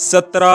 17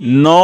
9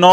9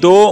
2